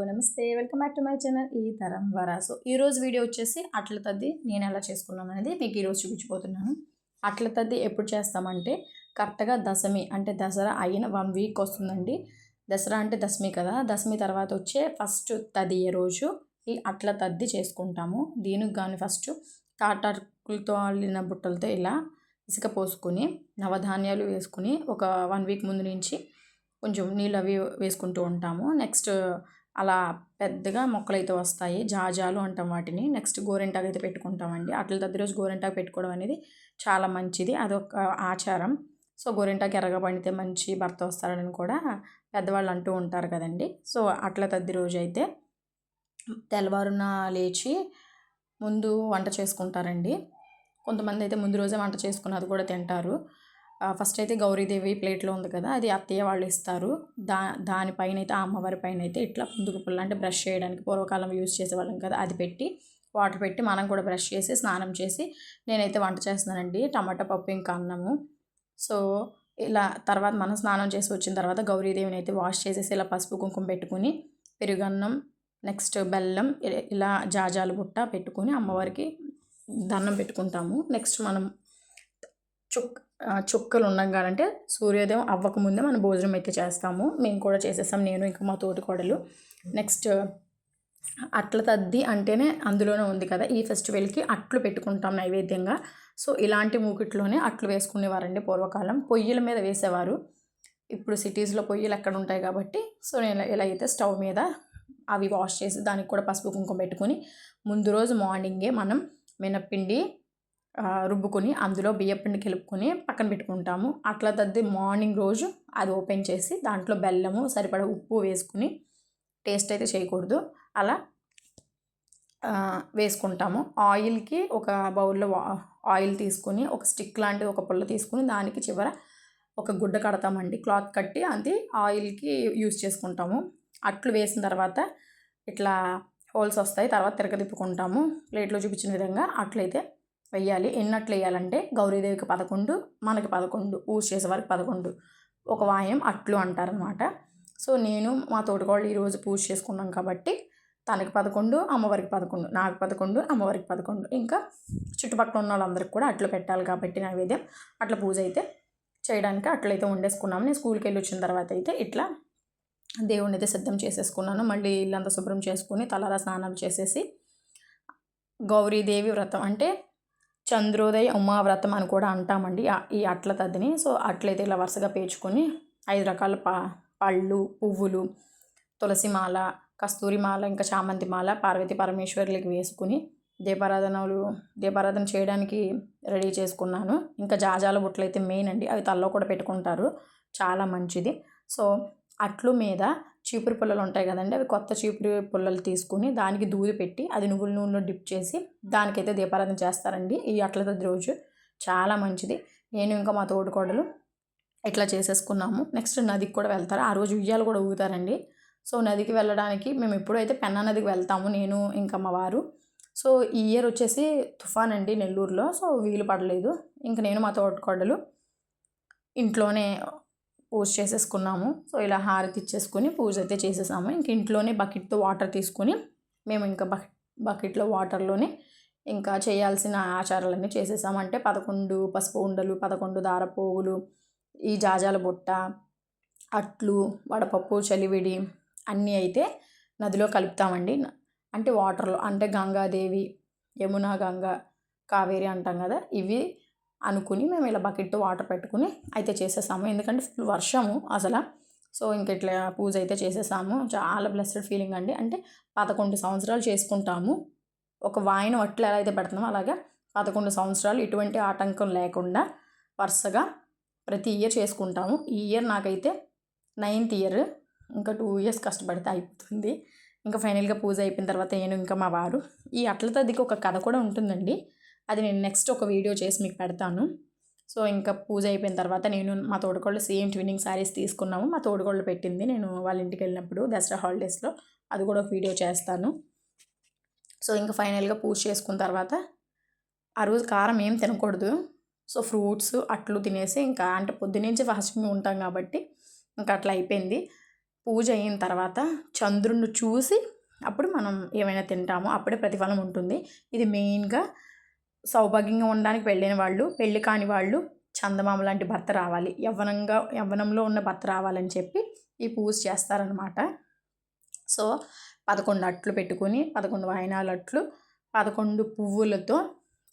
నమస్తే, welcome back to my channel ఈ తరం వరా. సో ఈరోజు వీడియో వచ్చేసి అట్ల తద్ది నేను ఎలా చేసుకున్నాను అనేది మీకు ఈరోజు చూపించబోతున్నాను. అట్ల తద్ది ఎప్పుడు చేస్తామంటే కరెక్ట్గా దశమి అంటే దసరా అయిన 1 వీక్ వస్తుందండి. దసరా అంటే దశమి కదా, దశమి తర్వాత వచ్చే ఫస్ట్ తదియ రోజు ఈ అట్ల తద్ది చేసుకుంటాము. దీనికి కానీ ఫస్ట్ తాటాకులతో అల్లిన బుట్టలతో ఇలా ఇసుక పోసుకొని నవధాన్యాలు వేసుకుని ఒక 1 వీక్ ముందు నుంచి కొంచెం నీళ్ళు అవి వేసుకుంటూ ఉంటాము. నెక్స్ట్ అలా పెద్దగా మొక్కలైతే వస్తాయి, జాజాలు అంటాం వాటిని. నెక్స్ట్ గోరింటాకు అయితే పెట్టుకుంటామండి. అట్ల తద్ది రోజు గోరింటాకు పెట్టుకోవడం అనేది చాలా మంచిది, అదొక ఆచారం. సో గోరింటాకు ఎర్రగా పండితే మంచి భర్త వస్తారని కూడా పెద్దవాళ్ళు అంటూ ఉంటారు కదండి. సో అట్ల తద్ది రోజు అయితే తెల్లవారున లేచి ముందు వంట చేసుకుంటారండి. కొంతమంది అయితే ముందు రోజే వంట చేసుకుని అది కూడా తింటారు. ఫస్ట్ అయితే గౌరీదేవి ప్లేట్లో ఉంది కదా, అది అత్తయ్య వాళ్ళు ఇస్తారు. దానిపైన అయితే ఆ అమ్మవారి పైన అయితే ఇట్లా ముందుకు పుల్ల అంటే బ్రష్ చేయడానికి పూర్వకాలం యూజ్ చేసేవాళ్ళం కదా, అది పెట్టి వాటర్ పెట్టి మనం కూడా బ్రష్ చేసి స్నానం చేసి నేనైతే వంట చేస్తున్నానండి. టమాటా పప్పు ఇంకా అన్నము. సో ఇలా తర్వాత మనం స్నానం చేసి వచ్చిన తర్వాత గౌరీదేవిని అయితే వాష్ చేసేసి ఇలా పసుపు కుంకుమ పెట్టుకుని పెరుగన్నం నెక్స్ట్ బెల్లం ఇలా జాజాల బుట్ట పెట్టుకుని అమ్మవారికి దండం పెట్టుకుంటాము. నెక్స్ట్ మనం చుక్కలు ఉండగానంటే సూర్యోదయం అవ్వకముందే మనం భోజనం అయితే చేస్తాము. మేము కూడా చేసేసాం, నేను ఇంకా మా తోటి కోడలు. నెక్స్ట్ అట్ల తద్ది అంటేనే అందులోనే ఉంది కదా, ఈ ఫెస్టివల్కి అట్లు పెట్టుకుంటాం నైవేద్యంగా. సో ఇలాంటి మూకిట్లోనే అట్లు వేసుకునేవారండి పూర్వకాలం. పొయ్యిల మీద వేసేవారు. ఇప్పుడు సిటీస్లో పొయ్యిలు ఎక్కడ ఉంటాయి కాబట్టి సో నేను ఇలా అయితే స్టవ్ మీద అవి వాష్ చేసి దానికి కూడా పసుపు కుంకుమ పెట్టుకుని ముందు రోజు మార్నింగే మనం మినప్పిండి రుబ్బుకొని అందులో బియ్యపిండి కలుపుకొని పక్కన పెట్టుకుంటాము. అట్ల తద్ది మార్నింగ్ రోజు అది ఓపెన్ చేసి దాంట్లో బెల్లము సరిపడా ఉప్పు వేసుకుని, టేస్ట్ అయితే చేయకూడదు, అలా వేసుకుంటాము. ఆయిల్కి ఒక బౌల్లో ఆయిల్ తీసుకుని ఒక స్టిక్ లాంటిది ఒక పుల్ల తీసుకుని దానికి చివర ఒక గుడ్డ కడతామండి, క్లాత్ కట్టి అది ఆయిల్కి యూజ్ చేసుకుంటాము. అట్లు వేసిన తర్వాత ఇట్లా హోల్స్ వస్తాయి, తర్వాత తిరగదిప్పుకుంటాము. ప్లేట్లో చూపించిన విధంగా అట్లయితే వెయ్యాలి. ఎన్నట్లు వేయాలంటే గౌరీదేవికి 11, మనకి 11, పూజ చేసేవారికి 11, ఒక వాయం అట్లు అంటారనమాట. సో నేను మా తోటికోళ్ళు ఈరోజు పూజ చేసుకున్నాం కాబట్టి తనకి 11, అమ్మవారికి 11, నాకు 11, అమ్మవారికి 11, ఇంకా చుట్టుపక్కల ఉన్న వాళ్ళందరికీ కూడా అట్లు పెట్టాలి కాబట్టి నైవేద్యం అట్లా పూజ అయితే చేయడానికి అట్లయితే వండేసుకున్నాము. నేను స్కూల్కి వెళ్ళి వచ్చిన తర్వాత అయితే ఇట్లా దేవుణ్ణి అయితే సిద్ధం చేసేసుకున్నాను. మళ్ళీ ఇల్లంతా శుభ్రం చేసుకుని తలారా స్నానాలు చేసేసి గౌరీదేవి వ్రతం అంటే చంద్రోదయ ఉమావ్రతం అని కూడా అంటామండి ఈ అట్ల తద్దిని. సో అట్లయితే ఇలా వరుసగా పేర్చుకొని 5 రకాల పళ్ళు, పువ్వులు, తులసిమాల, కస్తూరిమాల, ఇంకా చామంతి మాల పార్వతీ పరమేశ్వరులకి వేసుకుని దీపారాధన చేయడానికి రెడీ చేసుకున్నాను. ఇంకా జాజాల బుట్టలు అయితే మెయిన్ అండి, అవి తలలో కూడా పెట్టుకుంటారు, చాలా మంచిది. సో అట్లు మీద చీపురు పుల్లలు ఉంటాయి కదండి, అవి కొత్త చీపురు పుల్లలు తీసుకుని దానికి దూది పెట్టి అది నువ్వుల నూనెలో డిప్ చేసి దానికైతే దీపారాధన చేస్తారండి ఈ అట్ల తద్ది రోజు. చాలా మంచిది. నేను ఇంకా మా తోటికోడలు ఇట్లా చేసేసుకున్నాము. నెక్స్ట్ నదికి కూడా వెళ్తారు, ఆ రోజు ఉయ్యాలు కూడా ఊగుతారండి. సో నదికి వెళ్ళడానికి మేము ఎప్పుడైతే పెన్నా నదికి వెళ్తాము, నేను ఇంకా మా వారు. సో ఈ ఇయర్ వచ్చేసి తుఫాన్ అండి నెల్లూరులో, సో వీలు పడలేదు. ఇంకా నేను మా తోటికోడలు ఇంట్లోనే పూజ చేసేసుకున్నాము. సో ఇలా హారతి ఇచ్చేసుకుని పూజ అయితే చేసేసాము. ఇంక ఇంట్లోనే బకెట్తో వాటర్ తీసుకుని మేము ఇంకా బకెట్లో వాటర్లోనే ఇంకా చేయాల్సిన ఆచారాలన్నీ చేసేసాము. అంటే 11 పసుపు ఉండలు, 11 దారపోగులు, ఈ జాజాల బుట్ట, అట్లు, వడపప్పు, చలివిడి అన్నీ అయితే నదిలో కలుపుతామండి. అంటే వాటర్లో అంటే గంగాదేవి, యమున, గంగా, కావేరి అంటాం కదా, ఇవి అనుకుని మేము ఇలా బకెట్తో వాటర్ పెట్టుకుని అయితే చేసేసాము. ఎందుకంటే ఫుల్ వర్షము అసలు. సో ఇంక ఇట్లా పూజ అయితే చేసేసాము. చాలా బ్లెస్డ్ ఫీలింగ్ అండి. అంటే 11 సంవత్సరాలు చేసుకుంటాము. ఒక వాయిన వట్లు ఎలా అయితే పెడుతున్నామో అలాగా 11 సంవత్సరాలు ఎటువంటి ఆటంకం లేకుండా వరుసగా ప్రతి ఇయర్ చేసుకుంటాము. ఈ ఇయర్ నాకైతే 9th ఇయర్, ఇంకా 2 years కష్టపడితే అయిపోతుంది. ఇంకా ఫైనల్గా పూజ అయిపోయిన తర్వాత నేను ఇంకా మా వారు ఈ అట్ల తద్దికి ఒక కథ కూడా ఉంటుందండి, అది నేను నెక్స్ట్ ఒక వీడియో చేసి మీకు పెడతాను. సో ఇంకా పూజ అయిపోయిన తర్వాత నేను మా తోడుకోళ్ళు సేమ్ ట్విన్నింగ్ శారీస్ తీసుకున్నాము. మా తోడుకోళ్ళు పెట్టింది నేను వాళ్ళ ఇంటికి వెళ్ళినప్పుడు దసరా హాలిడేస్లో, అది కూడా ఒక వీడియో చేస్తాను. సో ఇంకా ఫైనల్గా పూజ చేసుకున్న తర్వాత ఆ రోజు కారం ఏం తినకూడదు. సో ఫ్రూట్స్ అట్లు తినేసి ఇంకా అంటే పొద్దునుంచి ఫాస్టింగ్ ఉంటాం కాబట్టి ఇంకా అట్లా అయిపోయింది. పూజ అయిన తర్వాత చంద్రుడిని చూసి అప్పుడు మనం ఏమైనా తింటాము, అప్పుడే ప్రతిఫలం ఉంటుంది. ఇది మెయిన్గా సౌభాగ్యంగా ఉండడానికి పెళ్ళైన వాళ్ళు, పెళ్ళి కాని వాళ్ళు చందమామ లాంటి భర్త రావాలి, యవ్వనంలో ఉన్న భర్త రావాలని చెప్పి ఈ పూజ చేస్తారనమాట. సో 11 అట్లు పెట్టుకుని 11 వాయినాలు అట్లు 11 పువ్వులతో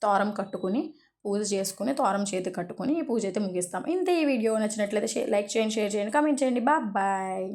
తోరం కట్టుకుని పూజ చేసుకుని తోరం చేతి కట్టుకుని ఈ పూజ అయితే ముగిస్తాం. ఇంతే. ఈ వీడియో నచ్చినట్లయితే లైక్ చేయండి, షేర్ చేయండి, కామెంట్ చేయండి. బాయ్.